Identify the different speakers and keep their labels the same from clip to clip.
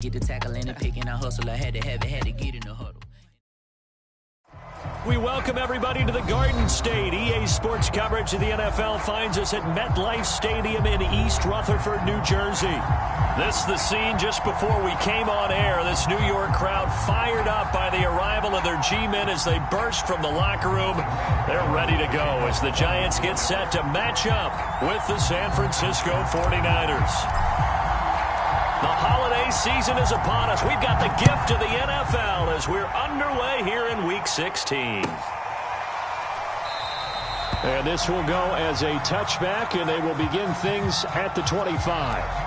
Speaker 1: Get the tackle in and picking a hustle. I had to have it, had to get in the huddle.
Speaker 2: We welcome everybody to the Garden State. EA Sports coverage of the NFL finds us at MetLife Stadium in East Rutherford, New Jersey. This is the scene just before we came on air. This New York crowd fired up by the arrival of their G-men as they burst from the locker room. They're ready to go as the Giants get set to match up with the San Francisco 49ers. The holiday season is upon us. We've got the gift of the NFL as we're underway here in Week 16. And this will go as a touchback, and they will begin things at the 25.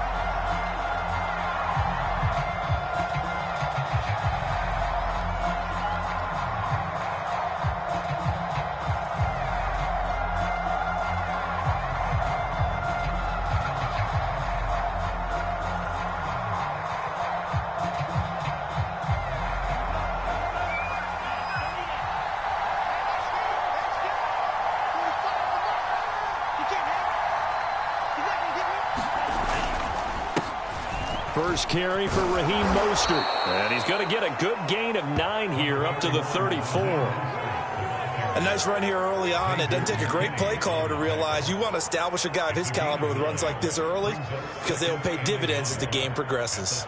Speaker 2: First carry for Raheem Mostert. And he's going to get a good gain of 9 here up to the 34.
Speaker 3: A nice run here early on. It doesn't take a great play caller to realize you want to establish a guy of his caliber with runs like this early because they will pay dividends as the game progresses.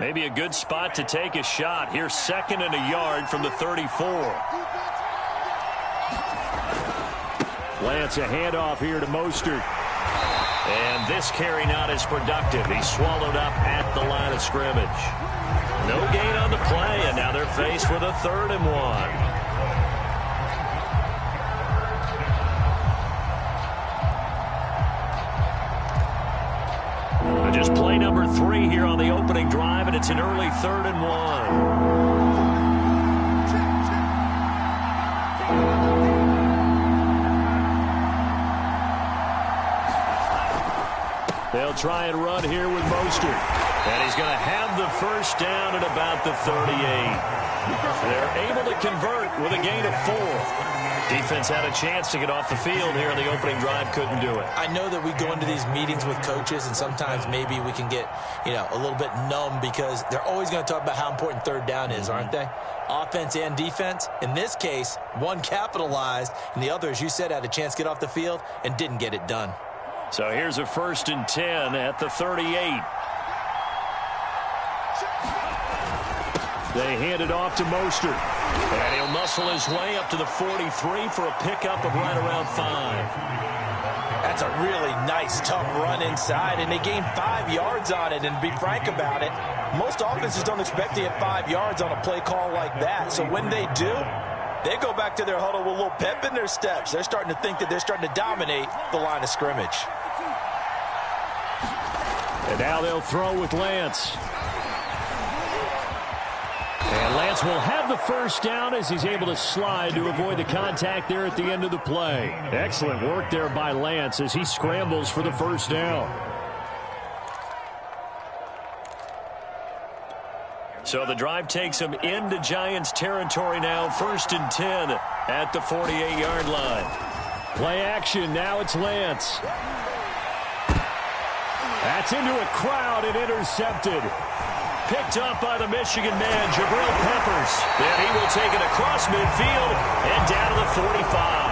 Speaker 2: Maybe a good spot to take a shot. Here's 2nd and a yard from the 34. Lance, a handoff here to Mostert. And this carry not as productive. He's swallowed up at the line of scrimmage. No gain on the play, and now they're faced with a 3rd and 1. Just play number 3 here on the opening drive, and it's an early 3rd and 1. They'll try and run here with Mostert. And he's going to have the first down at about the 38. They're able to convert with a gain of 4. Defense had a chance to get off the field here in the opening drive, couldn't do it.
Speaker 3: I know that we go into these meetings with coaches, and sometimes maybe we can get, a little bit numb because they're always going to talk about how important 3rd down is, aren't they? Offense and defense. In this case, one capitalized, and the other, as you said, had a chance to get off the field and didn't get it done.
Speaker 2: So here's a 1st and 10 at the 38. They hand it off to Mostert. And he'll muscle his way up to the 43 for a pickup of right around 5.
Speaker 3: That's a really nice, tough run inside, and they gained 5 yards on it. And to be frank about it, most offenses don't expect to get 5 yards on a play call like that. So when they do, they go back to their huddle with a little pep in their steps. They're starting to think that they're starting to dominate the line of scrimmage.
Speaker 2: And now they'll throw with Lance. And Lance will have the first down as he's able to slide to avoid the contact there at the end of the play. Excellent work there by Lance as he scrambles for the first down. So the drive takes him into Giants territory now. 1st and 10 at the 48-yard line. Play action. Now it's Lance. That's into a crowd and intercepted. Picked up by the Michigan man, Jabril Peppers. Then he will take it across midfield and down to the 45.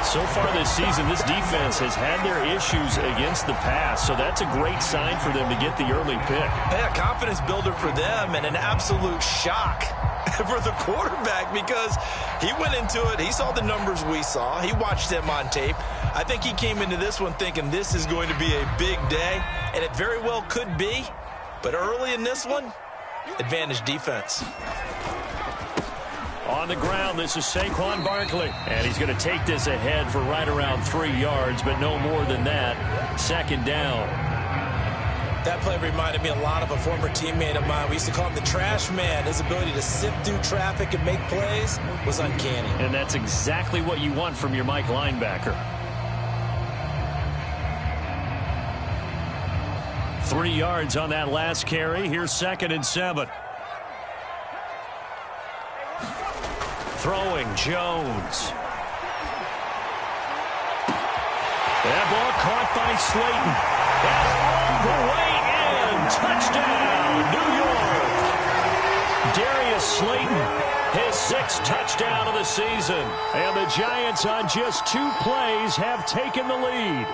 Speaker 2: So far this season, this defense has had their issues against the pass, so that's a great sign for them to get the early pick.
Speaker 3: Yeah, confidence builder for them and an absolute shock for the quarterback because he went into it. He saw the numbers we saw. He watched them on tape. I think he came into this one thinking this is going to be a big day, and it very well could be. But early in this one, advantage defense.
Speaker 2: On the ground, this is Saquon Barkley. And he's going to take this ahead for right around 3 yards, but no more than that. 2nd down.
Speaker 3: That play reminded me a lot of a former teammate of mine. We used to call him the trash man. His ability to sift through traffic and make plays was uncanny.
Speaker 2: And that's exactly what you want from your Mike linebacker. 3 yards on that last carry. Here's 2nd and 7. Throwing Jones. That ball caught by Slayton. And all the way in. Touchdown, New York. Darius Slayton, his 6th touchdown of the season. And the Giants on just 2 plays have taken the lead.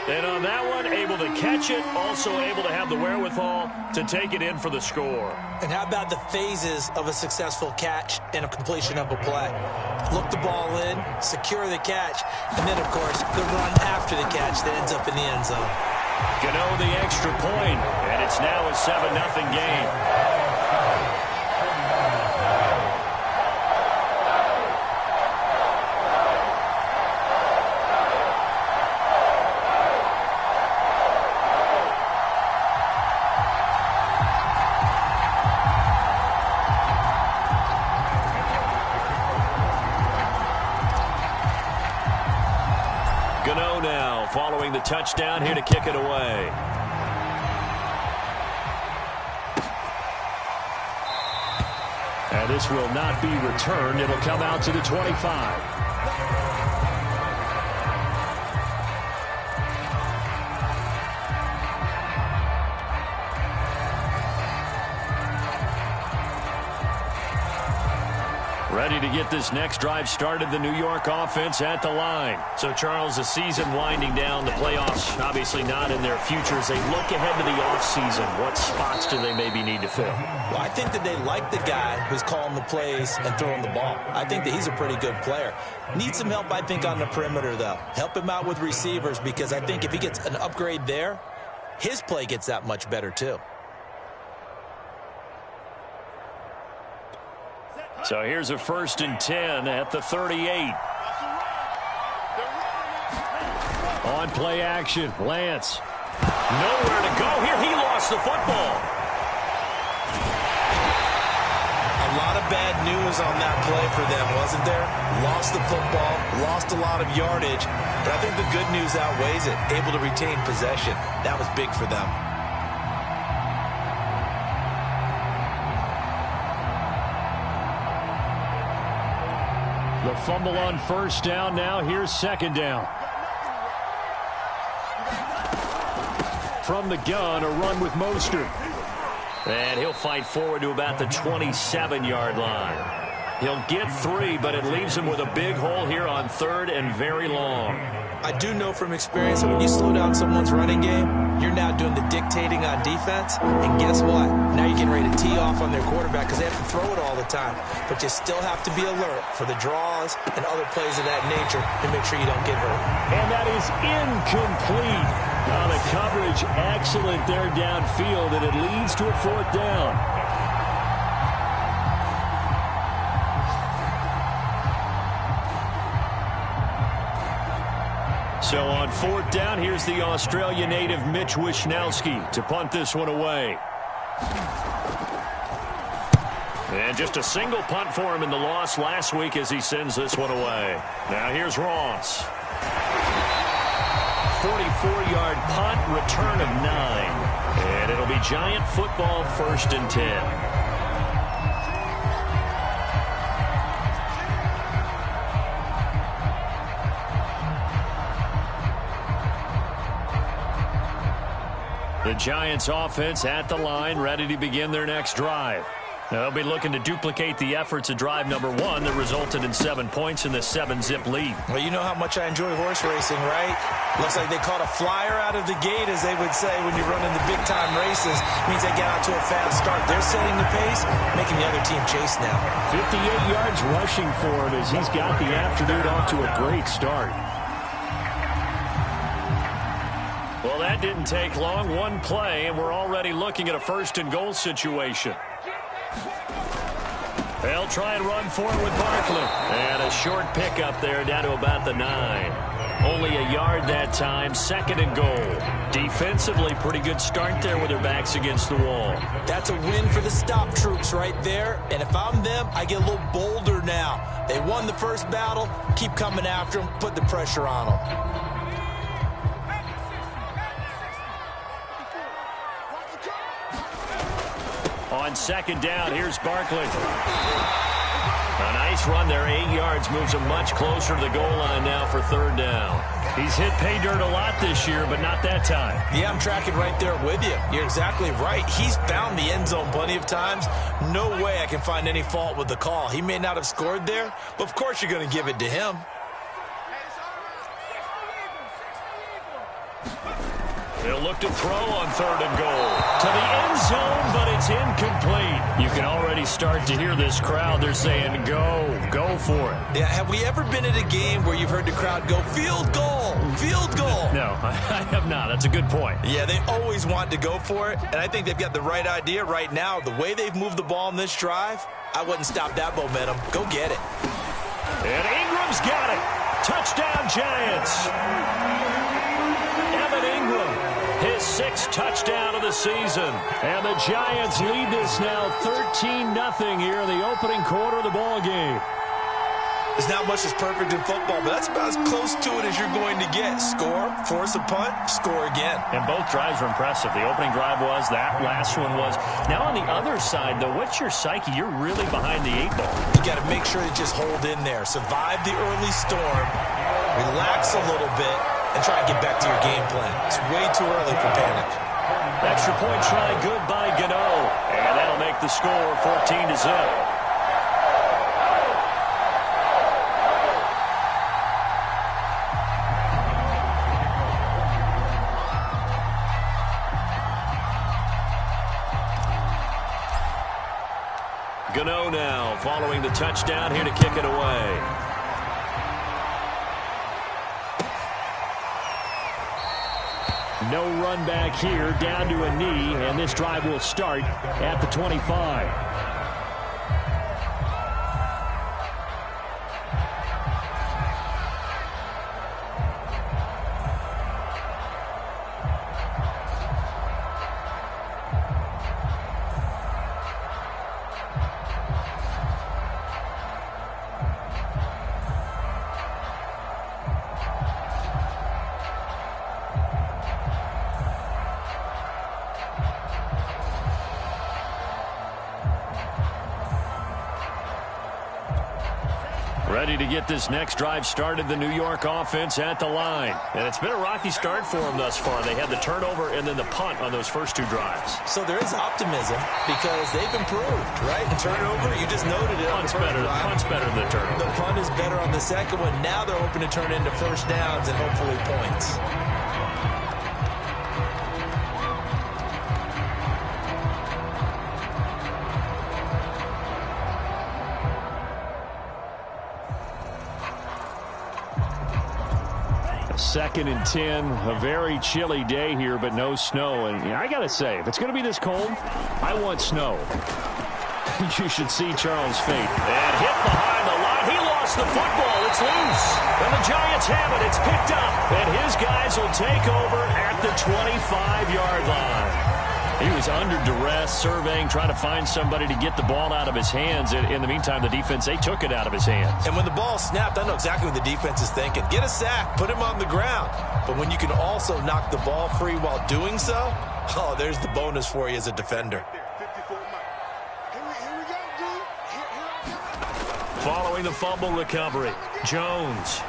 Speaker 2: And on that one, able to catch it, also able to have the wherewithal to take it in for the score.
Speaker 3: And how about the phases of a successful catch and a completion of a play? Look the ball in, secure the catch, and then, of course, the run after the catch that ends up in the end zone.
Speaker 2: Gano the extra point, and it's now a 7-0 game. Gano now following the touchdown, here to kick it away. And this will not be returned. It'll come out to the 25. Ready to get this next drive started, the New York offense at the line. So, Charles, the season winding down, the playoffs obviously not in their futures. They look ahead to the offseason. What spots do they maybe need to fill?
Speaker 3: Well, I think that they like the guy who's calling the plays and throwing the ball. I think that he's a pretty good player. Needs some help, I think, on the perimeter, though. Help him out with receivers, because I think if he gets an upgrade there, his play gets that much better, too.
Speaker 2: So here's a 1st and 10 at the 38. On play action, Lance. Nowhere to go here. He lost the football.
Speaker 3: A lot of bad news on that play for them, wasn't there? Lost the football, lost a lot of yardage, but I think the good news outweighs it. Able to retain possession. That was big for them.
Speaker 2: The fumble on 1st down. Now here's 2nd down. From the gun, a run with Mostert. And he'll fight forward to about the 27-yard line. He'll get 3, but it leaves him with a big hole here on 3rd and very long.
Speaker 3: I do know from experience that when you slow down someone's running game, you're now doing the dictating on defense. And guess what? Now you're getting ready to tee off on their quarterback because they have to throw it all the time. But you still have to be alert for the draws and other plays of that nature to make sure you don't get hurt.
Speaker 2: And that is incomplete. Now the coverage excellent there downfield, and it leads to a 4th down. So on 4th down, here's the Australia native Mitch Wishnowsky to punt this one away. And just a single punt for him in the loss last week as he sends this one away. Now here's Ross. 44-yard punt, return of 9. And it'll be Giant football, 1st and 10. The Giants offense at the line, ready to begin their next drive. They'll be looking to duplicate the efforts of drive number 1 that resulted in 7 points in the 7-zip lead.
Speaker 3: Well, you know how much I enjoy horse racing, right? Looks like they caught a flyer out of the gate, as they would say when you're running the big-time races. Means they get out to a fast start. They're setting the pace, making the other team chase now.
Speaker 2: 58 yards rushing for him as he's got the afternoon off to a great start. Well, that didn't take long. One play, and we're already looking at a 1st and goal situation. They'll try and run for it with Barkley. And a short pickup there down to about the 9. Only a yard that time, 2nd and goal. Defensively, pretty good start there with their backs against the wall.
Speaker 3: That's a win for the stop troops right there. And if I'm them, I get a little bolder now. They won the first battle. Keep coming after them. Put the pressure on them.
Speaker 2: On 2nd down, here's Barkley. A nice run there, 8 yards, moves him much closer to the goal line now for 3rd down. He's hit pay dirt a lot this year, but not that time.
Speaker 3: Yeah, I'm tracking right there with you. You're exactly right. He's found the end zone plenty of times. No way I can find any fault with the call. He may not have scored there, but of course you're going to give it to him.
Speaker 2: They'll look to throw on 3rd and goal. To the end zone, but it's incomplete. You can already start to hear this crowd. They're saying, go for it.
Speaker 3: Yeah, have we ever been at a game where you've heard the crowd go, field goal, field goal?
Speaker 2: No, I have not. That's a good point.
Speaker 3: Yeah, they always want to go for it, and I think they've got the right idea right now. The way they've moved the ball in this drive, I wouldn't stop that momentum. Go get it.
Speaker 2: And Ingram's got it. Touchdown, Giants. Evan Ingram. His 6th touchdown of the season. And the Giants lead this now 13-0 here in the opening quarter of the ball game.
Speaker 3: There's not much that's perfect in football, but that's about as close to it as you're going to get. Score, force a punt, score again.
Speaker 2: And both drives were impressive. The opening drive was, that last one was. Now on the other side, though, what's your psyche? You're really behind the 8 ball.
Speaker 3: You got to make sure you just hold in there. Survive the early storm, relax a little bit, and try and get back to your game plan. It's way too early for panic.
Speaker 2: Extra point try good by Gano. And that'll make the score 14-0. Gano now following the touchdown here to kick it away. No run back here, down to a knee, and this drive will start at the 25. Ready to get this next drive started, the New York offense at the line. And it's been a rocky start for them thus far. They had the turnover and then the punt on those first 2 drives.
Speaker 3: So there is optimism because they've improved, right? Turnover, you just noted it.
Speaker 2: Punt's better than the turnover.
Speaker 3: The punt is better on the second one. Now they're hoping to turn into first downs and hopefully points.
Speaker 2: Second and 10, a very chilly day here, but no snow. And I got to say, if it's going to be this cold, I want snow. You should see Charles' fate. And hit behind the line. He lost the football. It's loose. And the Giants have it. It's picked up. And his guys will take over at the 25-yard line. He was under duress, surveying, trying to find somebody to get the ball out of his hands. In the meantime, the defense, they took it out of his hands.
Speaker 3: And when the ball snapped, I know exactly what the defense is thinking. Get a sack, put him on the ground. But when you can also knock the ball free while doing so, oh, there's the bonus for you as a defender.
Speaker 2: Following the fumble recovery, Jones.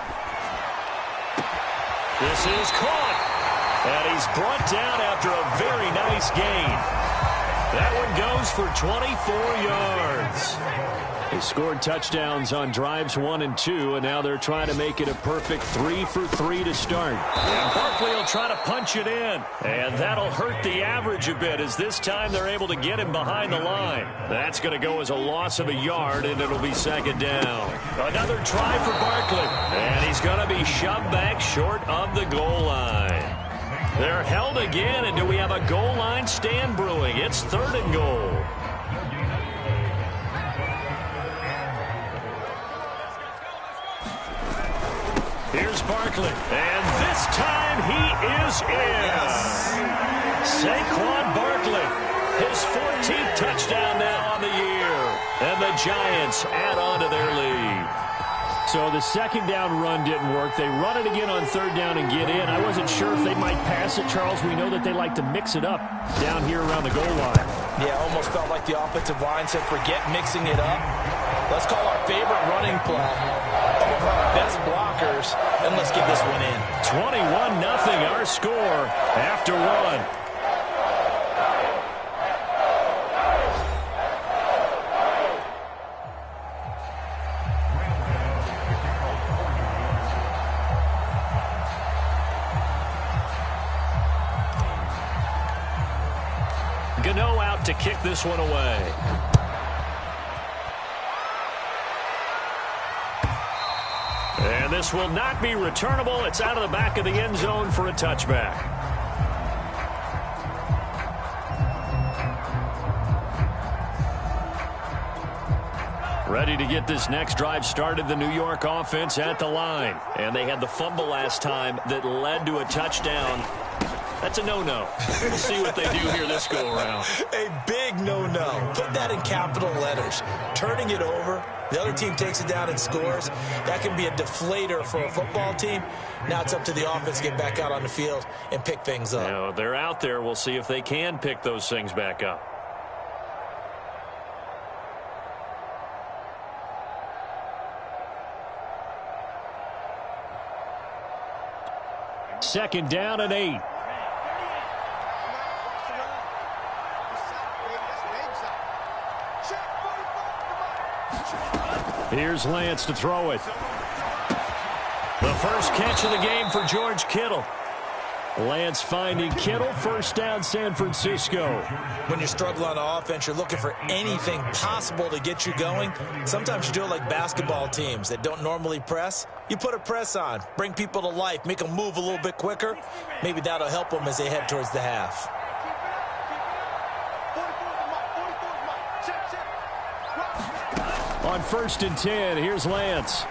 Speaker 2: This is caught. And he's brought down after a very nice gain. That one goes for 24 yards. They scored touchdowns on drives 1 and 2, and now they're trying to make it a perfect 3 for 3 to start. And Barkley will try to punch it in. And that'll hurt the average a bit, as this time they're able to get him behind the line. That's going to go as a loss of a yard, and it'll be second down. Another try for Barkley. And he's going to be shoved back short of the goal line. They're held again, and do we have a goal line stand brewing? It's 3rd and goal. Here's Barkley, and this time he is in. Saquon Barkley, his 14th touchdown now on the year, and the Giants add on to their lead. So the second down run didn't work. They run it again on 3rd down and get in. I wasn't sure if they might pass it, Charles. We know that they like to mix it up down here around the goal line.
Speaker 3: Yeah, almost felt like the offensive line said, forget mixing it up. Let's call our favorite running play our best blockers, and let's get this one in.
Speaker 2: 21-0 our score after one. Gano out to kick this one away. And this will not be returnable. It's out of the back of the end zone for a touchback. Ready to get this next drive started, the New York offense at the line. And they had the fumble last time that led to a touchdown. That's a no-no. We'll see what they do here this go-around.
Speaker 3: A big no-no. Put that in capital letters. Turning it over, the other team takes it down and scores. That can be a deflator for a football team. Now it's up to the offense to get back out on the field and pick things up.
Speaker 2: You know, they're out there. We'll see if they can pick those things back up. Second down and 8. Here's Lance to throw it. The first catch of the game for George Kittle. Lance finding Kittle, first down San Francisco.
Speaker 3: When you're struggling on offense, you're looking for anything possible to get you going. Sometimes you do it like basketball teams that don't normally press. You put a press on, bring people to life, make them move a little bit quicker. Maybe that'll help them as they head towards the half.
Speaker 2: On 1st and 10, here's Lance.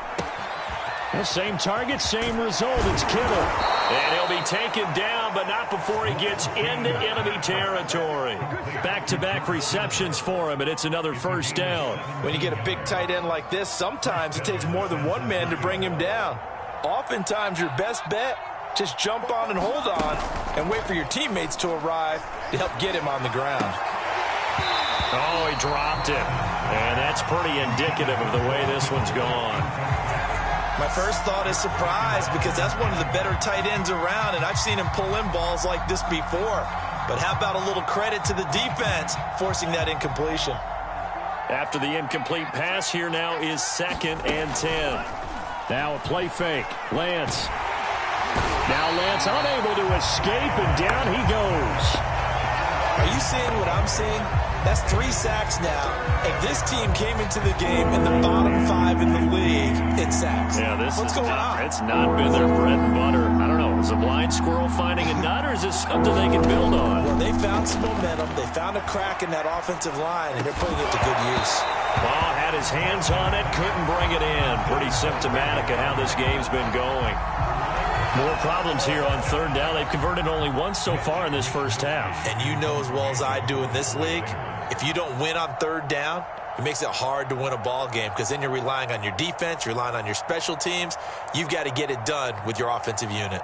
Speaker 2: The same target, same result. It's Kittle. And he'll be taken down, but not before he gets into enemy territory. Back-to-back receptions for him, and it's another first down.
Speaker 3: When you get a big tight end like this, sometimes it takes more than one man to bring him down. Oftentimes, your best bet, just jump on and hold on and wait for your teammates to arrive to help get him on the ground.
Speaker 2: Oh, he dropped it. And that's pretty indicative of the way this one's gone.
Speaker 3: My first thought is surprise because that's one of the better tight ends around, and I've seen him pull in balls like this before. But how about a little credit to the defense forcing that incompletion?
Speaker 2: After the incomplete pass, here now is 2nd and 10. Now a play fake. Lance. Now Lance unable to escape, and down he goes.
Speaker 3: Are you seeing what I'm seeing? That's 3 sacks now, and this team came into the game in the bottom 5 in the league in sacks.
Speaker 2: Yeah,
Speaker 3: What's going on?
Speaker 2: It's not been their bread and butter. I don't know. Is a blind squirrel finding a nut, or is this something they can build on?
Speaker 3: Well, they found some momentum. They found a crack in that offensive line, and they're putting it to good use.
Speaker 2: Ball had his hands on it, couldn't bring it in. Pretty symptomatic of how this game's been going. More problems here on 3rd down. They've converted only once so far in this first half.
Speaker 3: And you know as well as I do in this league, if you don't win on 3rd down, it makes it hard to win a ball game because then you're relying on your defense, you're relying on your special teams. You've got to get it done with your offensive unit.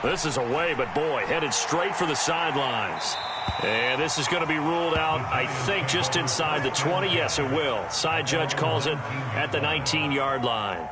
Speaker 2: This is away, but boy, headed straight for the sidelines. And this is going to be ruled out, I think, just inside the 20. Yes, it will. Side judge calls it at the 19-yard line.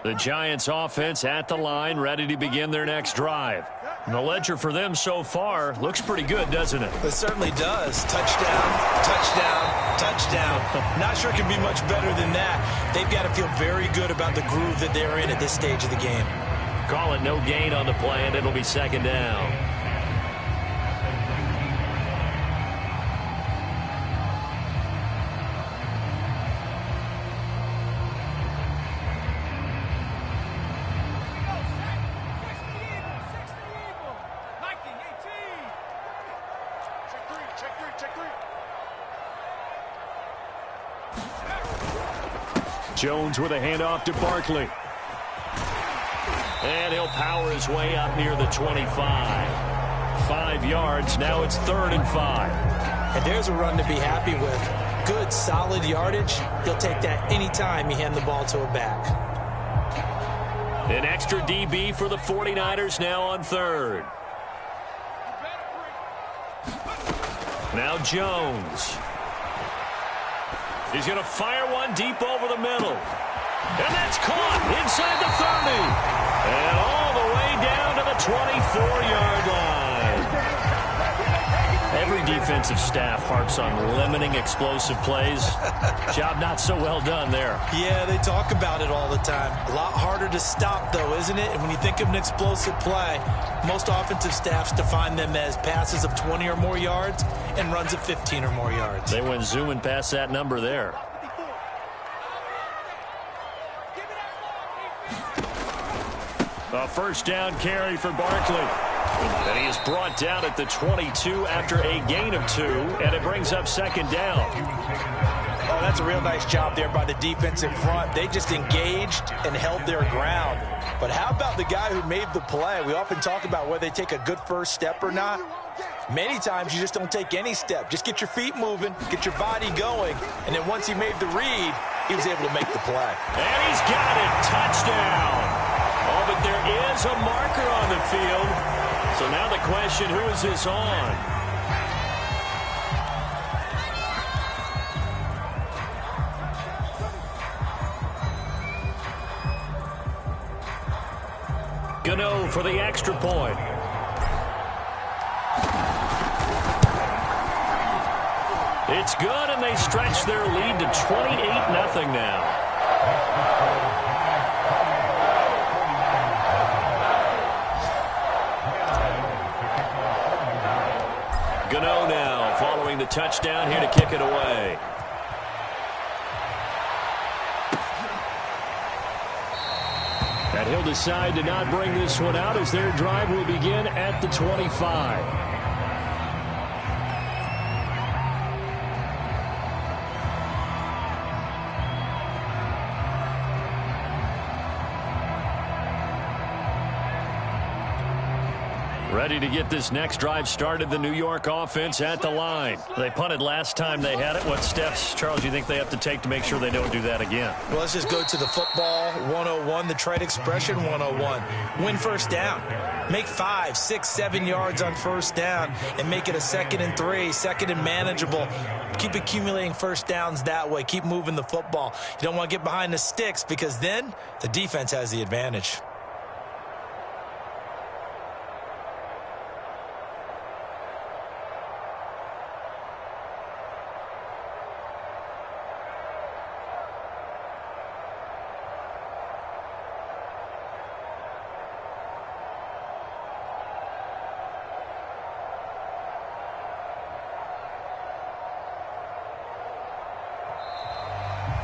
Speaker 2: The Giants offense at the line, ready to begin their next drive. And the ledger for them so far looks pretty good, doesn't it?
Speaker 3: It certainly does. Touchdown, touchdown, touchdown. Not sure it can be much better than that. They've got to feel very good about the groove that they're in at this stage of the game.
Speaker 2: Call it no gain on the play, and it'll be 2nd down. Jones with a handoff to Barkley. And he'll power his way up near the 25. 5 yards. Now it's 3rd and 5.
Speaker 4: And there's a run to be happy with. Good, solid yardage. He'll take that anytime you hand the ball to a back.
Speaker 2: An extra DB for the 49ers now on third. Now Jones. He's going to fire one deep over the middle. And that's caught inside the 30. And all the way down to the 24-yard line. Every defensive staff harps on limiting explosive plays. Job not so well done there.
Speaker 3: Yeah, they talk about it all the time. A lot harder to stop, though, isn't it? And when you think of an explosive play, most offensive staffs define them as passes of 20 or more yards and runs of 15 or more yards.
Speaker 2: They went zooming past that number there. A first down carry for Barkley. And he is brought down at the 22 after a gain of 2, and it brings up second down.
Speaker 3: Oh, that's a real nice job there by the defensive front. They just engaged and held their ground. But how about the guy who made the play? We often talk about whether they take a good first step or not. Many times you just don't take any step. Just get your feet moving, get your body going, and then once he made the read, he was able to make the play.
Speaker 2: And he's got it. Touchdown. Oh, but there is a marker on the field. So now the question, who is this on? Gano for the extra point. It's good, and they stretch their lead to 28-0 now. Gano now following the touchdown here to kick it away. And he'll decide to not bring this one out as their drive will begin at the 25. Ready to get this next drive started, the New York offense at the line. They punted last time they had it. What steps, Charles, do you think they have to take to make sure they don't do that again?
Speaker 3: Well, let's just go to the football 101, the trade expression 101. Win first down. Make 5, 6, 7 yards on first down and make it a 2nd and 3, 2nd and manageable. Keep accumulating first downs that way. Keep moving the football. You don't want to get behind the sticks because then the defense has the advantage.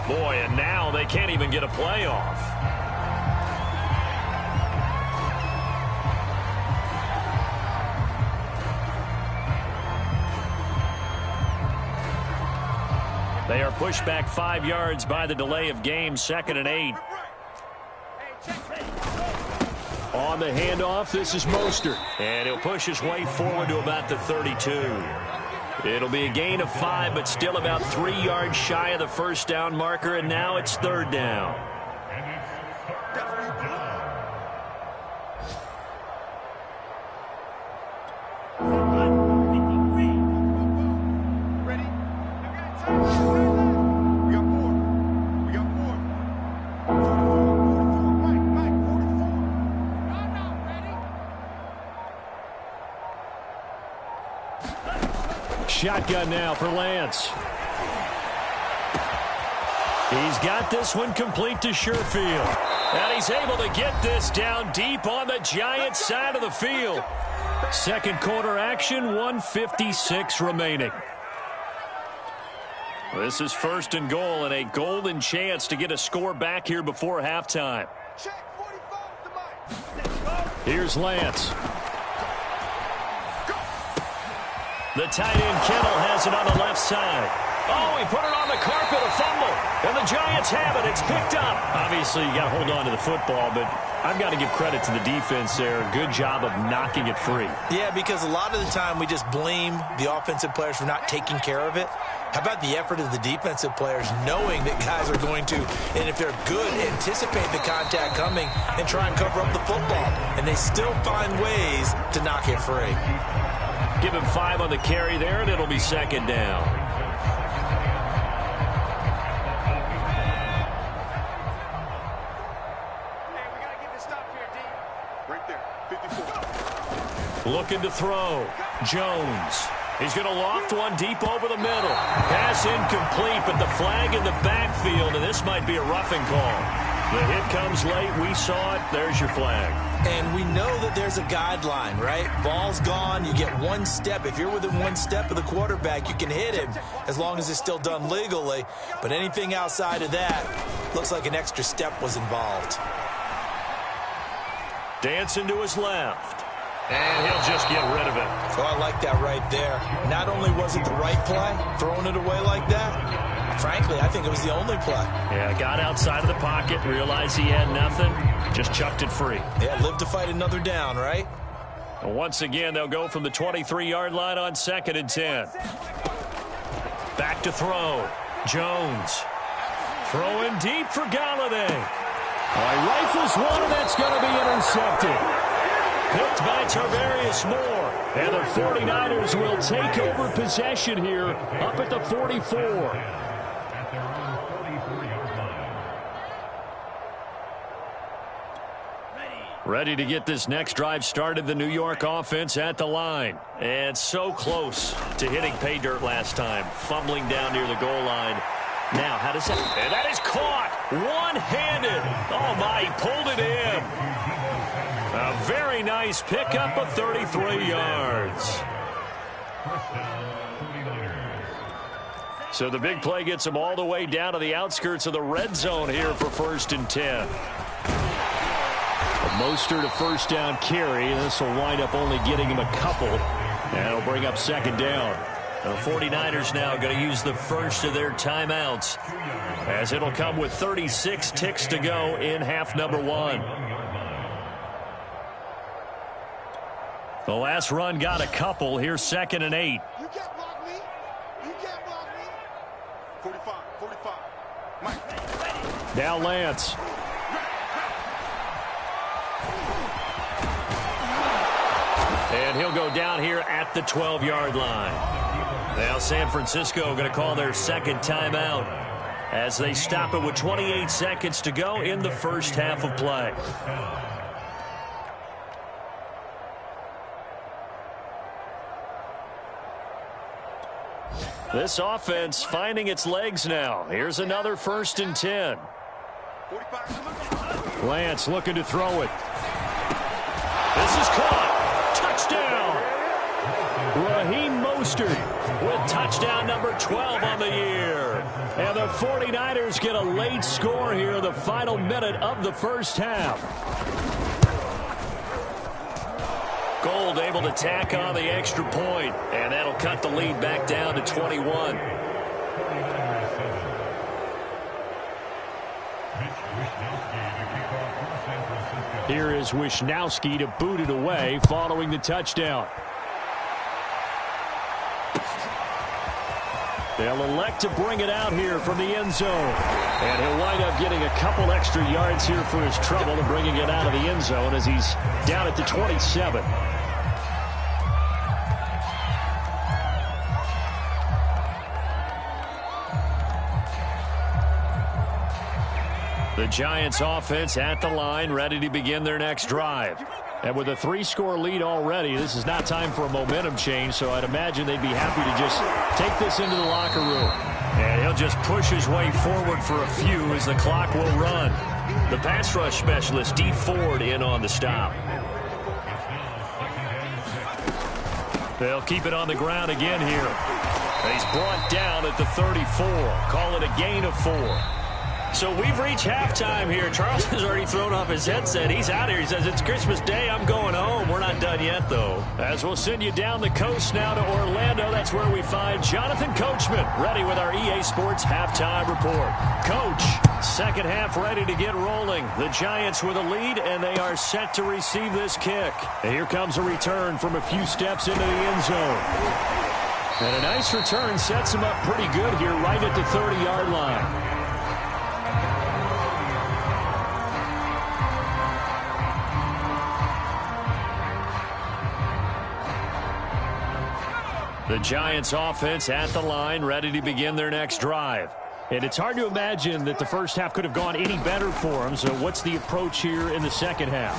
Speaker 2: Boy, and now they can't even get a playoff. They are pushed back 5 yards by the delay of game, 2nd and 8. On the handoff, this is Mostert. And he'll push his way forward to about the 32. It'll be a gain of 5, but still about 3 yards shy of the first down marker, and now it's 3rd down. Shotgun now for Lance. He's got this one complete to Sherfield. And he's able to get this down deep on the Giants' side of the field. Second quarter action, 1:56 remaining. This is 1st and goal and a golden chance to get a score back here before halftime. Here's Lance. The tight end Kittle has it on the left side. Oh, he put it on the carpet, a fumble. And the Giants have it. It's picked up. Obviously, you got to hold on to the football, but I've got to give credit to the defense there. Good job of knocking it free.
Speaker 3: Yeah, because a lot of the time we just blame the offensive players for not taking care of it. How about the effort of the defensive players knowing that guys are going to, and if they're good, anticipate the contact coming and try and cover up the football. And they still find ways to knock it free.
Speaker 2: Give him 5 on the carry there, and it'll be second down. Looking to throw. Jones. He's going to loft one deep over the middle. Pass incomplete, but the flag in the backfield, and this might be a roughing call. The hit comes late. We saw it. There's your flag.
Speaker 3: And we know that there's a guideline, right? Ball's gone. You get 1 step. If you're within 1 step of the quarterback, you can hit him as long as it's still done legally. But anything outside of that looks like an extra step was involved.
Speaker 2: Dancing to his left. And he'll just get rid of it.
Speaker 3: Oh, I like that right there. Not only was it the right play, throwing it away like that, frankly, I think it was the only play.
Speaker 2: Yeah, got outside of the pocket, realized he had nothing, just chucked it free.
Speaker 3: Yeah, live to fight another down, right?
Speaker 2: And once again, they'll go from the 23-yard line on 2nd and 10. Back to throw. Jones. Throwing deep for Galladay. Rifles one, and that's going to be intercepted. Picked by Tarvarius Moore. And the 49ers will take over possession here up at the 44. Ready to get this next drive started, the New York offense at the line. And so close to hitting pay dirt last time. Fumbling down near the goal line. Now, how does that... And that is caught. One-handed. Oh, my, he pulled it in. A very nice pickup of 33 yards. So the big play gets him all the way down to the outskirts of the red zone here for 1st and 10. Mostert, a first down carry. This will wind up only getting him a couple. And it'll bring up 2nd down. The 49ers now going to use the first of their timeouts, as it'll come with 36 ticks to go in half number 1. The last run got a couple. Here's 2nd and 8.
Speaker 5: You can't block me. You can't block me. 45. Mike.
Speaker 2: Now Lance. And he'll go down here at the 12-yard line. Now San Francisco going to call their 2nd timeout as they stop it with 28 seconds to go in the first half of play. This offense finding its legs now. Here's another 1st and 10. Lance looking to throw it. This is caught. Touchdown. Raheem Mostert with touchdown number 12 on the year. And the 49ers get a late score here in the final minute of the first half. Gold able to tack on the extra point, and that'll cut the lead back down to 21. Here is Wisnowski to boot it away following the touchdown. They'll elect to bring it out here from the end zone. And he'll wind up getting a couple extra yards here for his trouble and bringing it out of the end zone as he's down at the 27. The Giants offense at the line, ready to begin their next drive. And with a 3-score lead already, this is not time for a momentum change, so I'd imagine they'd be happy to just take this into the locker room. And he'll just push his way forward for a few as the clock will run. The pass rush specialist, D. Ford, in on the stop. They'll keep it on the ground again here. And he's brought down at the 34. Call it a gain of 4. So we've reached halftime here. Charles has already thrown off his headset. He's out here. He says, it's Christmas Day. I'm going home. We're not done yet, though. As we'll send you down the coast now to Orlando. That's where we find Jonathan Coachman ready with our EA Sports halftime report. Coach, second half ready to get rolling. The Giants with a lead, and they are set to receive this kick. And here comes a return from a few steps into the end zone. And a nice return sets him up pretty good here right at the 30-yard line. The Giants offense at the line, ready to begin their next drive. And it's hard to imagine that the first half could have gone any better for them. So what's the approach here in the second half?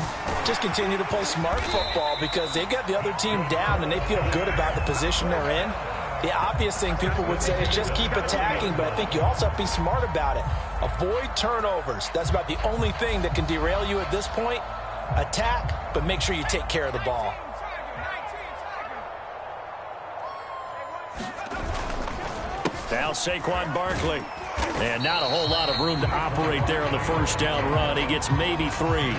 Speaker 4: Just continue to play smart football because they got the other team down and they feel good about the position they're in. The obvious thing people would say is just keep attacking, but I think you also have to be smart about it. Avoid turnovers. That's about the only thing that can derail you at this point. Attack, but make sure you take care of the ball.
Speaker 2: Now Saquon Barkley. And not a whole lot of room to operate there on the first down run. He gets maybe 3.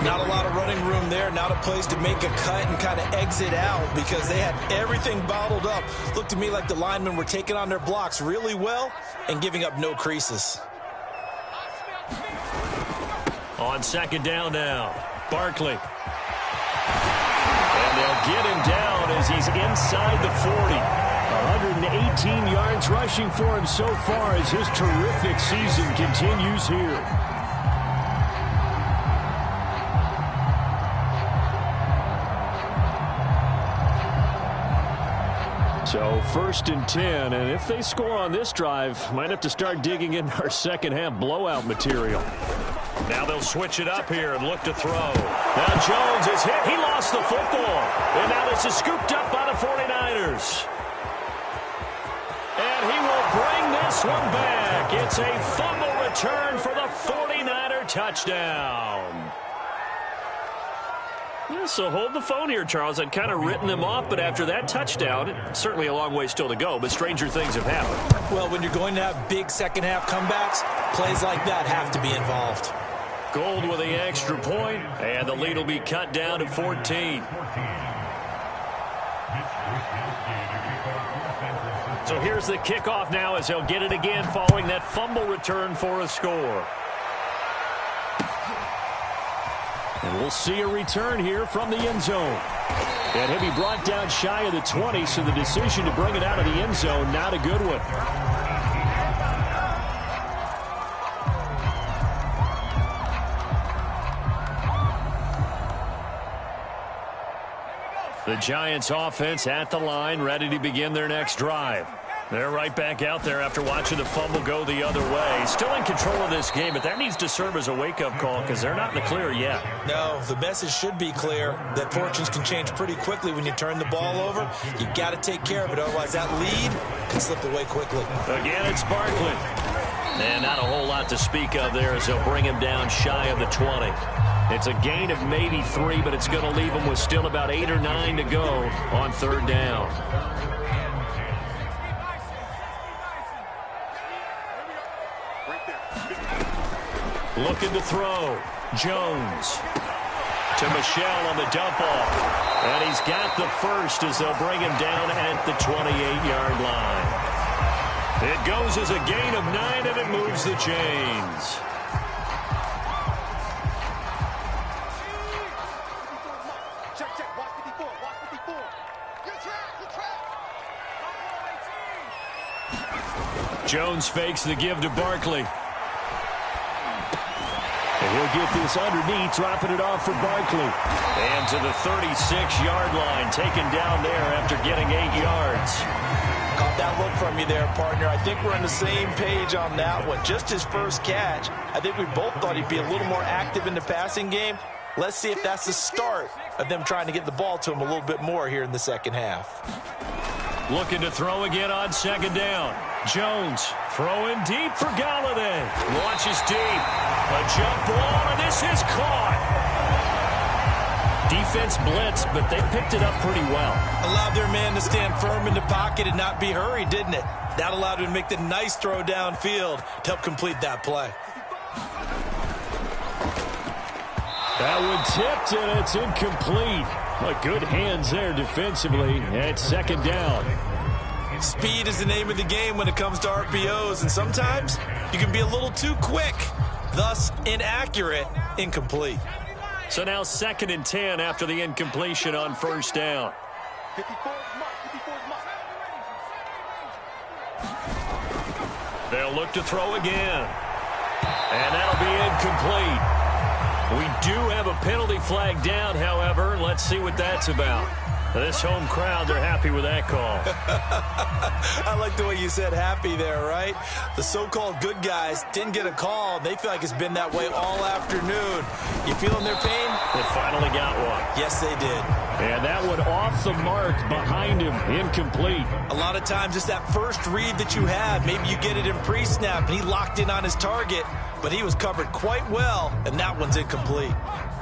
Speaker 3: Not a lot of running room there. Not a place to make a cut and kind of exit out because they had everything bottled up. Looked to me like the linemen were taking on their blocks really well and giving up no creases.
Speaker 2: On second down now, Barkley. And they'll get him down as he's inside the 40. 118 yards rushing for him so far as his terrific season continues here. So first and 10, and if they score on this drive, might have to start digging in our second half blowout material. Now they'll switch it up here and look to throw. Now Jones is hit. He lost the football. And now this is scooped up by the 49ers. And he will bring this one back. It's a fumble return for the 49er touchdown. Yeah, so hold the phone here, Charles. I'd kind of written them off, but after that touchdown, certainly a long way still to go, but stranger things have happened.
Speaker 4: Well, when you're going to have big second-half comebacks, plays like that have to be involved.
Speaker 2: Gold with the extra point, and the lead will be cut down to 14. So here's the kickoff now as they'll get it again following that fumble return for a score. And we'll see a return here from the end zone. And he'll be brought down shy of the 20, so the decision to bring it out of the end zone, not a good one. The Giants offense at the line, ready to begin their next drive. They're right back out there after watching the fumble go the other way. Still in control of this game, but that needs to serve as a wake-up call because they're not in the clear yet.
Speaker 3: No, the message should be clear that fortunes can change pretty quickly when you turn the ball over. You've got to take care of it, otherwise that lead can slip away quickly.
Speaker 2: Again, it's Barkley. And not a whole lot to speak of there as they'll bring him down shy of the 20. It's a gain of maybe 3, but it's going to leave him with still about 8 or 9 to go on third down. Looking to throw. Jones to Michel on the dump off. And he's got the first as they'll bring him down at the 28-yard line. It goes as a gain of 9, and it moves the chains. Jones fakes the give to Barkley. And he'll get this underneath, dropping it off for Barkley. And to the 36-yard line, taken down there after getting 8 yards.
Speaker 3: Caught that look from you there, partner. I think we're on the same page on that one. Just his first catch. I think we both thought he'd be a little more active in the passing game. Let's see if that's the start of them trying to get the ball to him a little bit more here in the second half.
Speaker 2: Looking to throw again on second down. Jones throwing deep for Galladay. Launches deep. A jump ball, and this is caught. Defense blitzed, but they picked it up pretty well.
Speaker 3: Allowed their man to stand firm in the pocket and not be hurried, didn't it? That allowed him to make the nice throw downfield to help complete that play.
Speaker 2: That one tipped, and it's incomplete. But good hands there defensively at second down.
Speaker 3: Speed is the name of the game when it comes to RPOs, and sometimes you can be a little too quick, thus inaccurate, incomplete.
Speaker 2: So now 2nd and 10 after the incompletion on first down. They'll look to throw again. And that'll be incomplete. We do have a penalty flag down, however. Let's see what that's about. This home crowd, they're happy with that call.
Speaker 3: I like the way you said happy there, right? The so-called good guys didn't get a call. They feel like it's been that way all afternoon. You feeling their pain?
Speaker 2: They finally got one.
Speaker 3: Yes, they did.
Speaker 2: And that one off the mark behind him, incomplete.
Speaker 3: A lot of times it's that first read that you have. Maybe you get it in pre-snap, and he locked in on his target, but he was covered quite well, and that one's incomplete.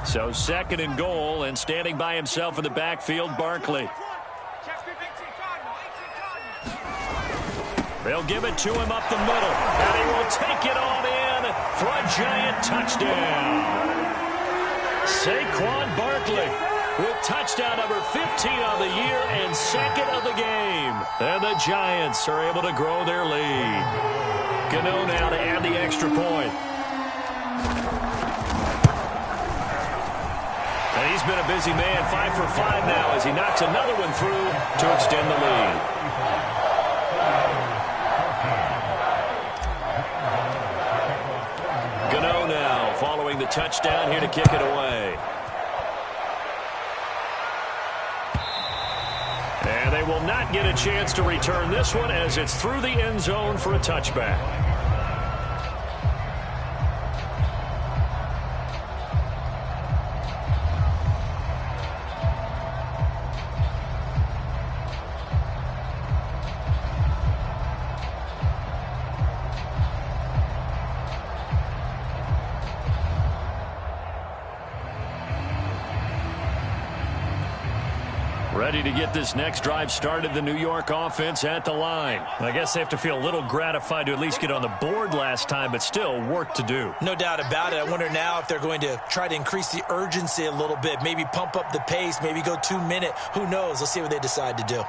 Speaker 2: So 2nd and goal, and standing by himself in the backfield, Barkley. They'll give it to him up the middle, and he will take it on in for a giant touchdown. Saquon Barkley with touchdown number 15 on the year and 2nd of the game. And the Giants are able to grow their lead. Gano now to add the extra point. And he's been a busy man, 5 for 5 now as he knocks another one through to extend the lead. Gano now following the touchdown here to kick it away. And they will not get a chance to return this one as it's through the end zone for a touchback. Ready to get this next drive started, the New York offense at the line. I guess they have to feel a little gratified to at least get on the board last time, but still work to do.
Speaker 3: No doubt about it. I wonder now if they're going to try to increase the urgency a little bit, maybe pump up the pace, maybe go 2 minute. Who knows? Let's see what they decide to do.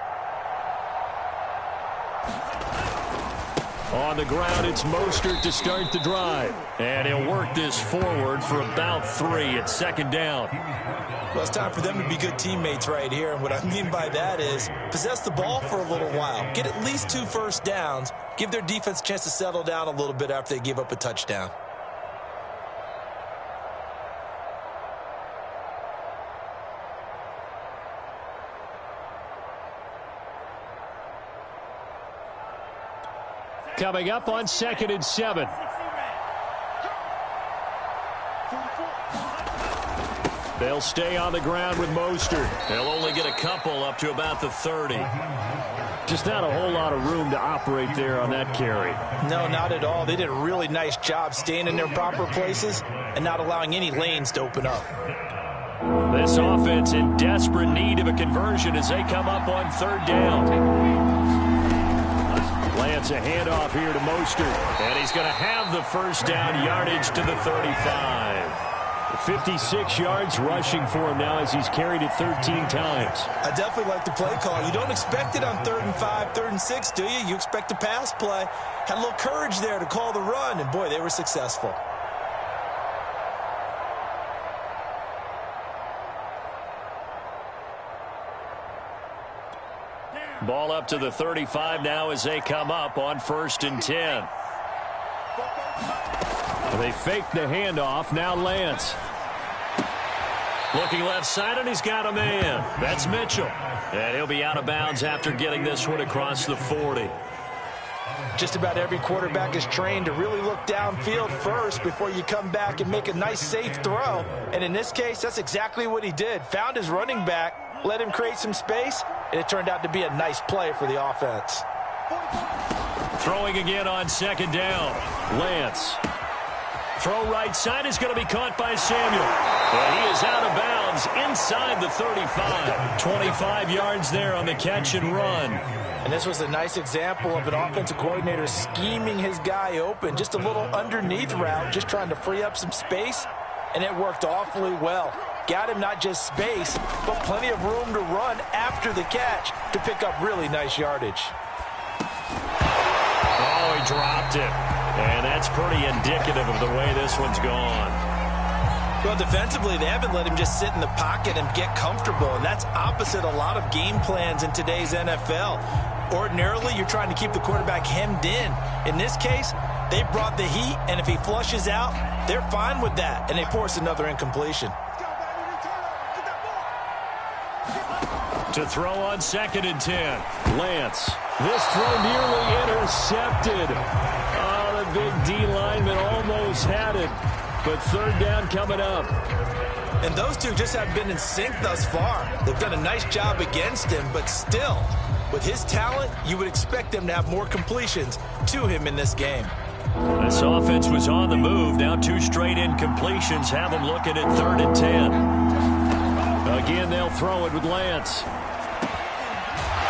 Speaker 2: On the ground, it's Mostert to start the drive. And he'll work this forward for about 3 at 2nd down.
Speaker 3: Well, it's time for them to be good teammates right here. And what I mean by that is possess the ball for a little while. Get at least 2 first downs. Give their defense a chance to settle down a little bit after they give up a touchdown.
Speaker 2: Coming up on 2nd and 7. They'll stay on the ground with Mostert. They'll only get a couple up to about the 30. Just not a whole lot of room to operate there on that carry.
Speaker 4: No, not at all. They did a really nice job staying in their proper places and not allowing any lanes to open up.
Speaker 2: This offense in desperate need of a conversion as they come up on 3rd down. Lance a handoff here to Mostert, and he's going to have the first down yardage to the 35. 56 yards rushing for him now as he's carried it 13 times.
Speaker 3: I definitely like the play call. You don't expect it on 3rd and 5, 3rd and 6, do you? You expect a pass play. Had a little courage there to call the run, and boy, they were successful.
Speaker 2: Ball up to the 35 now as they come up on 1st and 10. They fake the handoff. Now Lance. Looking left side, and he's got a man. That's Mitchell. And he'll be out of bounds after getting this one across the 40.
Speaker 4: Just about every quarterback is trained to really look downfield first before you come back and make a nice, safe throw. And in this case, that's exactly what he did. Found his running back, let him create some space, and it turned out to be a nice play for the offense.
Speaker 2: Throwing again on 2nd down. Lance. Throw right side is going to be caught by Samuel. And he is out of bounds inside the 35. 25 yards there on the catch and run.
Speaker 4: And this was a nice example of an offensive coordinator scheming his guy open. Just a little underneath route, just trying to free up some space. And it worked awfully well. Got him not just space, but plenty of room to run after the catch to pick up really nice yardage.
Speaker 2: Oh, he dropped it. And that's pretty indicative of the way this one's gone.
Speaker 3: Well, defensively, they haven't let him just sit in the pocket and get comfortable, and that's opposite a lot of game plans in today's NFL. Ordinarily, you're trying to keep the quarterback hemmed in. In this case, they brought the heat, and if he flushes out, they're fine with that, and they force another incompletion.
Speaker 2: To throw on 2nd and 10. Lance. This throw nearly intercepted. Oh, the big D lineman almost had it. But 3rd down coming up.
Speaker 3: And those two just have been in sync thus far. They've done a nice job against him, but still, with his talent, you would expect them to have more completions to him in this game.
Speaker 2: This offense was on the move. Now 2 straight incompletions have them looking at 3rd and 10. Again, they'll throw it with Lance.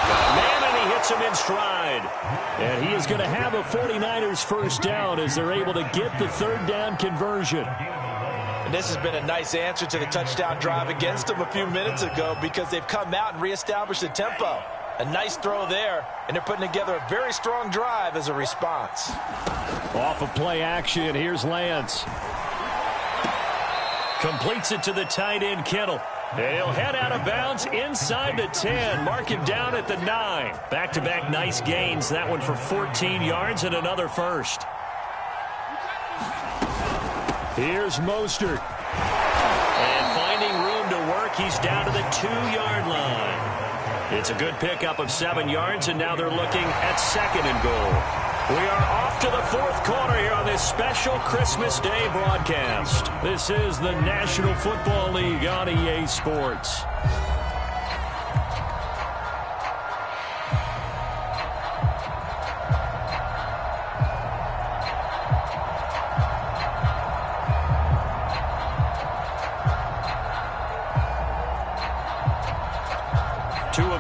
Speaker 2: Man, and he hits him in stride. And he is going to have a 49ers first down as they're able to get the 3rd down conversion.
Speaker 4: And this has been a nice answer to the touchdown drive against them a few minutes ago because they've come out and reestablished the tempo. A nice throw there, and they're putting together a very strong drive as a response.
Speaker 2: Off of play action, here's Lance. Completes it to the tight end, Kittle. And he'll head out of bounds inside the 10. Mark him down at the 9. Back-to-back nice gains. That one for 14 yards and another first. Here's Mostert. And finding room to work, he's down to the 2-yard line. It's a good pickup of 7 yards, and now they're looking at 2nd and goal. We are off to the 4th quarter here on this special Christmas Day broadcast. This is the National Football League on EA Sports.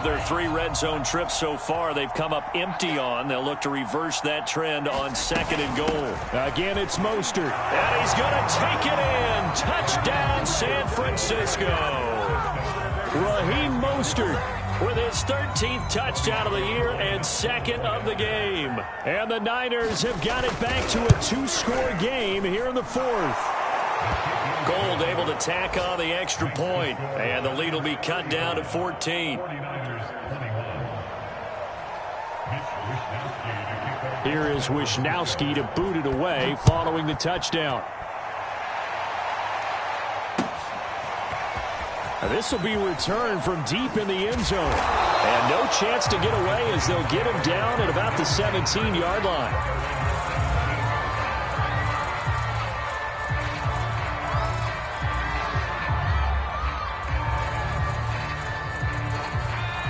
Speaker 2: Their 3 red zone trips so far, they've come up empty on. They'll look to reverse that trend on 2nd and goal. Again, it's Mostert. And he's going to take it in. Touchdown, San Francisco. Raheem Mostert with his 13th touchdown of the year and 2nd of the game. And the Niners have got it back to a 2-score game here in the 4th. Gold able to tack on the extra point, and the lead will be cut down to 14. Here is Wishnowski to boot it away following the touchdown. Now this will be returned from deep in the end zone. And no chance to get away as they'll get him down at about the 17-yard line.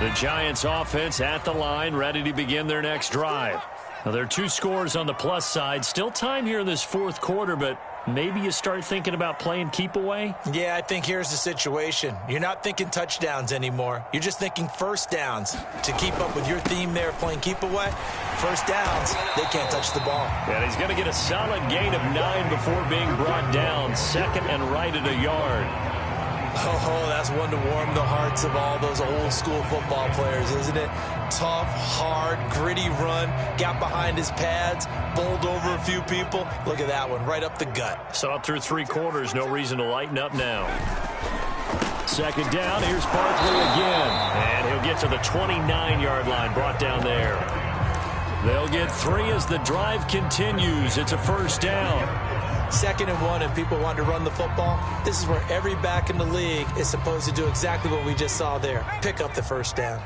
Speaker 2: The Giants offense at the line, ready to begin their next drive. Now, there are 2 scores on the plus side. Still time here in this 4th quarter, but maybe you start thinking about playing keep away?
Speaker 4: Yeah, I think here's the situation. You're not thinking touchdowns anymore. You're just thinking first downs. To keep up with your theme there, playing keep away, first downs, they can't touch the ball.
Speaker 2: And he's going to get a solid gain of 9 before being brought down. 2nd and right at a yard.
Speaker 4: Oh, that's one to warm the hearts of all those old school football players, isn't it? Tough, hard, gritty run, got behind his pads, bowled over a few people. Look at that one, right up the gut.
Speaker 2: So up through 3 quarters, no reason to lighten up now. 2nd down, here's Barkley again. And he'll get to the 29-yard line, brought down there. They'll get 3 as the drive continues. It's a first down.
Speaker 4: 2nd and 1, if people want to run the football, this is where every back in the league is supposed to do exactly what we just saw there. Pick up the first down.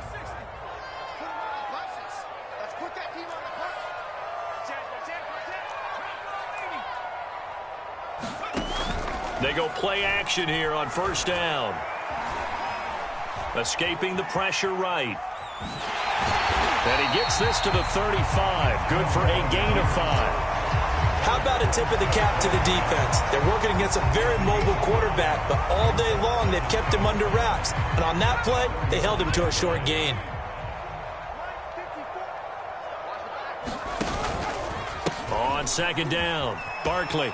Speaker 2: They go play action here on first down. Escaping the pressure right. And he gets this to the 35. Good for a gain of 5.
Speaker 4: How about a tip of the cap to the defense? They're working against a very mobile quarterback, but all day long they've kept him under wraps. And on that play, they held him to a short gain.
Speaker 2: On second down, Barkley.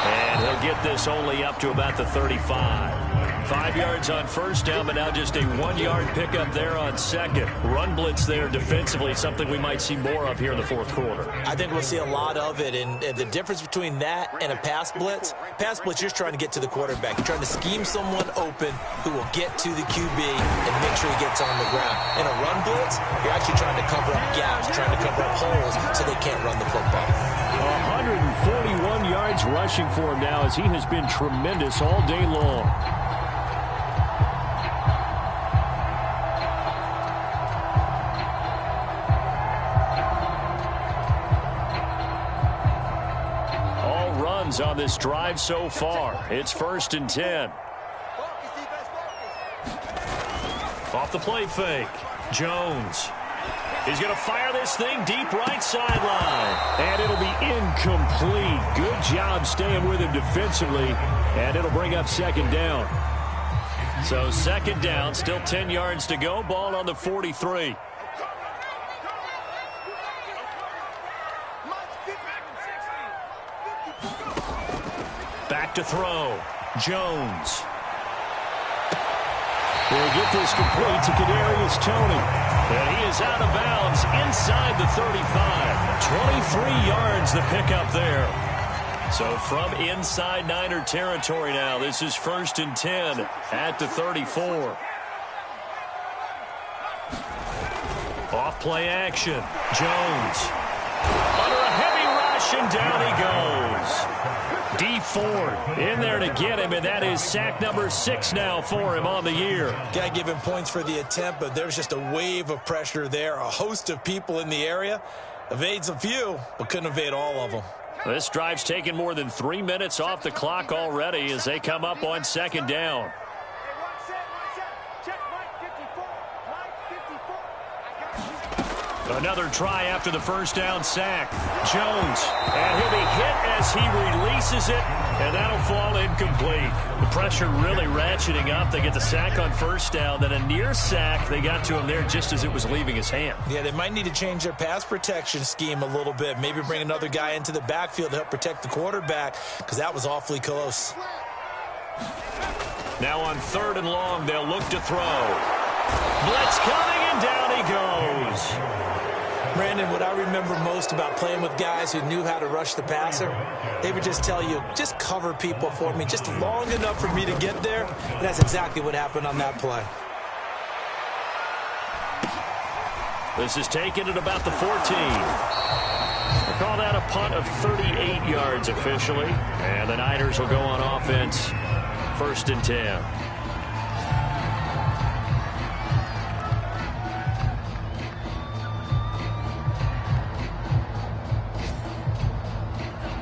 Speaker 2: And he'll get this only up to about the 35. 5 yards on first down, but now just a 1-yard pickup there on second. Run blitz there defensively, something we might see more of here in the fourth quarter.
Speaker 4: I think we'll see a lot of it, and the difference between that and a pass blitz, you're trying to get to the quarterback. You're trying to scheme someone open who will get to the QB and make sure he gets on the ground. In a run blitz, you're actually trying to cover up gaps, trying to cover up holes so they can't run the football.
Speaker 2: 141 yards rushing for him now as he has been tremendous all day long. On this drive so far. It's 1st and 10. Off the play fake. Jones. He's going to fire this thing deep right sideline. And it'll be incomplete. Good job staying with him defensively. And it'll bring up second down. So second down, still 10 yards to go. Ball on the 43. Back to throw. Jones. Will get this complete to Kadarius Toney. And he is out of bounds inside the 35. 23 yards the pickup there. So from inside Niner territory now, this is 1st and 10 at the 34. Off play action. Jones. Under a heavy rush, and down he goes. D Ford in there to get him, and that is sack number 6 now for him on the year.
Speaker 4: Got to give him points for the attempt, but there's just a wave of pressure there. A host of people in the area. Evades a few, but couldn't evade all of them.
Speaker 2: This drive's taken more than 3 minutes off the clock already as they come up on second down. Another try after the first down sack. Jones, and he'll be hit as he releases it, and that'll fall incomplete. The pressure really ratcheting up. They get the sack on first down, then a near sack. They got to him there just as it was leaving his hand.
Speaker 4: Yeah, they might need to change their pass protection scheme a little bit. Maybe bring another guy into the backfield to help protect the quarterback, because that was awfully close.
Speaker 2: Now on 3rd and long, they'll look to throw. Blitz coming, and down he goes.
Speaker 4: Brandon, what I remember most about playing with guys who knew how to rush the passer, they would just tell you, just cover people for me, just long enough for me to get there. And that's exactly what happened on that play.
Speaker 2: This is taken at about the 14. We'll call that a punt of 38 yards officially. And the Niners will go on offense, 1st and 10.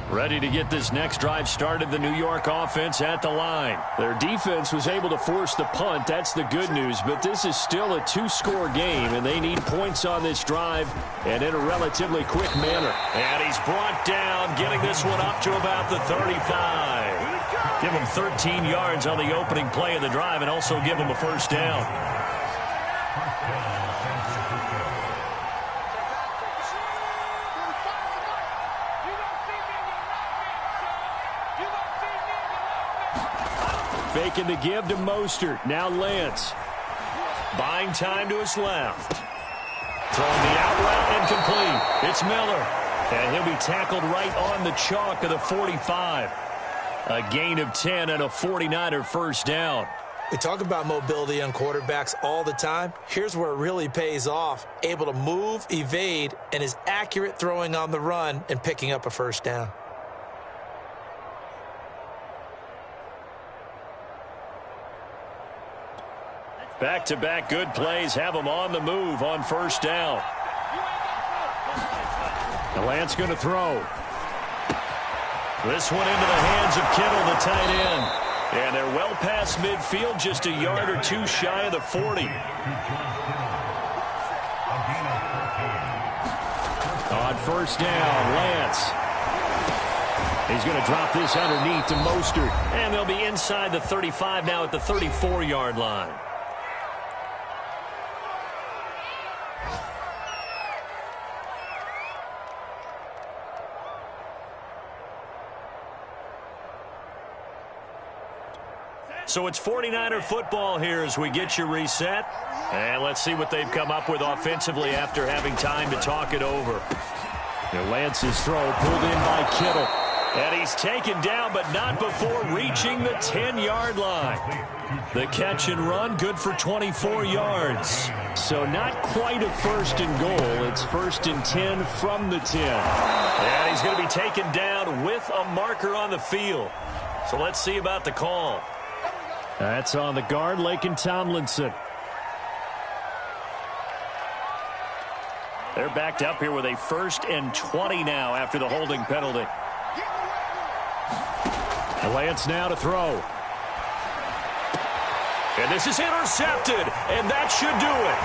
Speaker 2: Ready to get this next drive started, the New York offense at the line. Their defense was able to force the punt. That's the good news, but this is still a 2-score game, and they need points on this drive and in a relatively quick manner. And he's brought down, getting this one up to about the 35. Give him 13 yards on the opening play of the drive and also give him a first down. Faking the give to Mostert. Now Lance. Buying time to his left. Throwing the out route and complete. It's Miller. And he'll be tackled right on the chalk of the 45. A gain of 10 and a 49er first down.
Speaker 4: We talk about mobility on quarterbacks all the time. Here's where it really pays off. Able to move, evade, and is accurate throwing on the run and picking up a first down.
Speaker 2: Back-to-back good plays have them on the move on first down. The Lance going to throw. This one into the hands of Kittle, the tight end. And they're well past midfield, just a yard or two shy of the 40. On first down, Lance. He's going to drop this underneath to Mostert. And they'll be inside the 35 now at the 34-yard line. So it's 49er football here as we get you reset. And let's see what they've come up with offensively after having time to talk it over. And Lance's throw pulled in by Kittle. And he's taken down, but not before reaching the 10-yard line. The catch and run, good for 24 yards. So not quite a first and goal. It's first and 10 from the 10. And he's going to be taken down with a marker on the field. So let's see about the call. That's on the guard, Laken Tomlinson. They're backed up here with a first and 20 now after the holding penalty. Lance now to throw. And this is intercepted, and that should do it.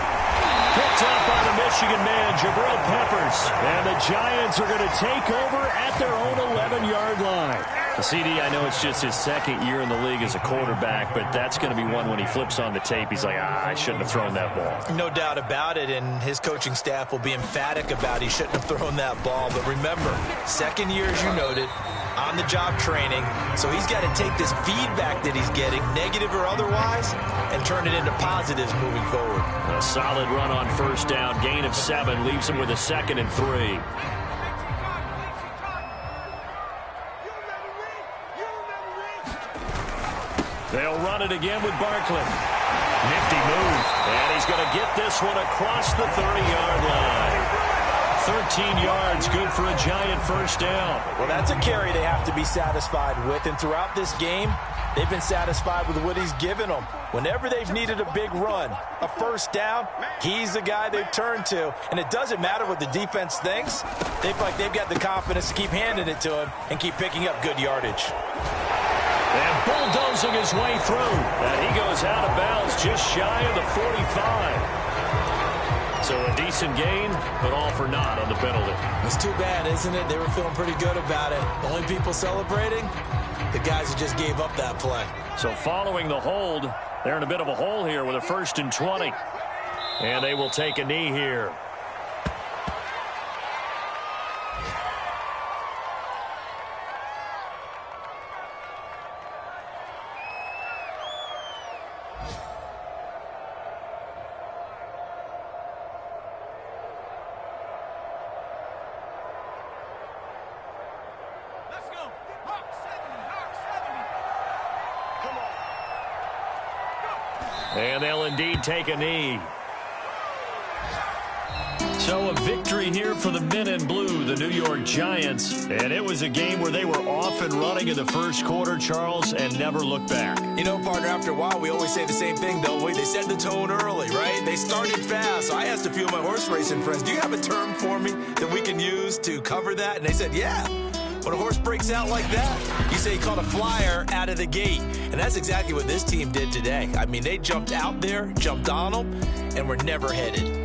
Speaker 2: Picked up by the Michigan man, Jabril Peppers. And the Giants are going to take over at their own 11-yard line. The CD, I know it's just his second year in the league as a quarterback, but that's going to be one when he flips on the tape. He's like, I shouldn't have thrown that ball.
Speaker 4: No doubt about it, and his coaching staff will be emphatic about he shouldn't have thrown that ball. But remember, second year, as you noted, on-the-job training, so he's got to take this feedback that he's getting, negative or otherwise, and turn it into positives moving forward.
Speaker 2: A solid run on first down, gain of 7, leaves him with a 2nd and 3. They'll run it again with Barkley. Nifty move, and he's going to get this one across the 30-yard line. 13 yards, good for a Giant first down.
Speaker 4: Well, that's a carry they have to be satisfied with, and throughout this game, they've been satisfied with what he's given them. Whenever they've needed a big run, a first down, he's the guy they've turned to. And it doesn't matter what the defense thinks. They feel like they've got the confidence to keep handing it to him and keep picking up good yardage.
Speaker 2: And bulldozing his way through. And he goes out of bounds just shy of the 45. So a decent gain, but all for naught on the penalty.
Speaker 4: It's too bad, isn't it? They were feeling pretty good about it. The only people celebrating, the guys who just gave up that play.
Speaker 2: So following the hold, they're in a bit of a hole here with a 1st and 20. And they will take a knee here. And they'll indeed take a knee. So a victory here for the men in blue, the New York Giants. And it was a game where they were off and running in the first quarter, Charles, and never looked back.
Speaker 4: You know, partner, after a while, we always say the same thing, don't we? They set the tone early, right? They started fast. So I asked a few of my horse racing friends, do you have a term for me that we can use to cover that? And they said, yeah. When a horse breaks out like that, you say he caught a flyer out of the gate. And that's exactly what this team did today. I mean, they jumped out there, jumped on them, and were never headed.